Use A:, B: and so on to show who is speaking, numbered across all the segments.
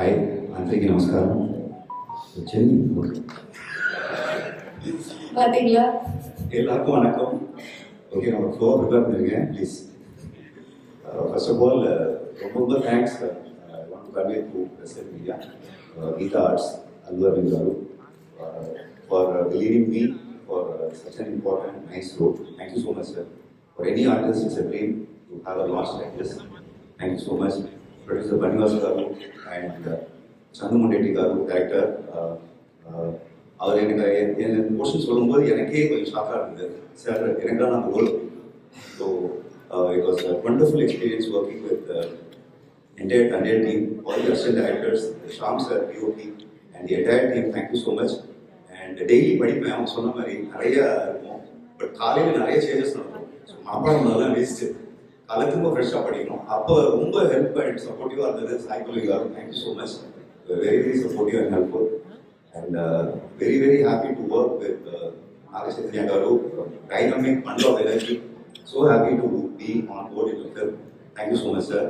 A: Hi, அன்றைக்கு நமஸ்காரம். சென்னை
B: பாத்தீங்களா?
A: எல்லாருக்கும் வணக்கம். ஓகே, நான் ஒரு ஃப்ளோர் ப்ரிப்பேர் பண்ணியிருக்கேன். ப்ளீஸ். ஃபர்ஸ்ட் ஆஃப் ஆல் ரொம்ப thanks want to convey to present media Geetha Arts Allu Aravind garu for believing me for such an important nice role. Thank you so much, sir. For any artist, it's a dream to have a launch like this. Thank you so much. Producer Banivas garu and Chandu Mondeti garu, director. அவர் எனக்கு portion சொல்லும்போது எனக்கே கொஞ்சம் ஷாக்காக இருந்தது. Sir எனக்கான அந்த role. So it was a wonderful experience working with entire team, all the assistant directors, Shyam sir, POP, and the entire team. Thank you so much. And daily படிப்பேன், அவங்க சொன்ன மாதிரி நிறைய இருக்கும். பட் காலையில் நிறைய சேஞ்சஸ் நடக்கும். ஸோ மாப்பாடம் அதெல்லாம் வேஸ்ட்டு. காலையில் திரும்ப ஃப்ரெஷ்ஷாக படிக்கணும். அப்போ ரொம்ப ஹெல்ப் அண்ட் சப்போர்ட்டிவாக இருந்தது Saikoli garu. Thank you so much. Very very supportive and helpful. And very very happy to work with Naga Chaitanya garu, dynamic, bundle of energy. So happy to be on board in the film. Thank you so much, sir.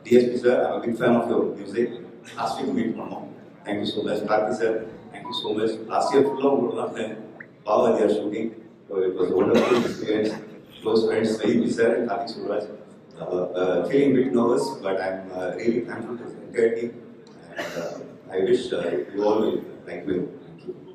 A: DSP sir, I'm a big fan of your music. Last week meet pannom. Thank you so much. Karthi sir, thank you so much. Last year full of Bava they are shooting. So it was a wonderful experience. Close friends, Saeed sir and Karthik Suraj. Feeling a bit nervous, but I'm really thankful to the entire team. And I wish you all will thank you.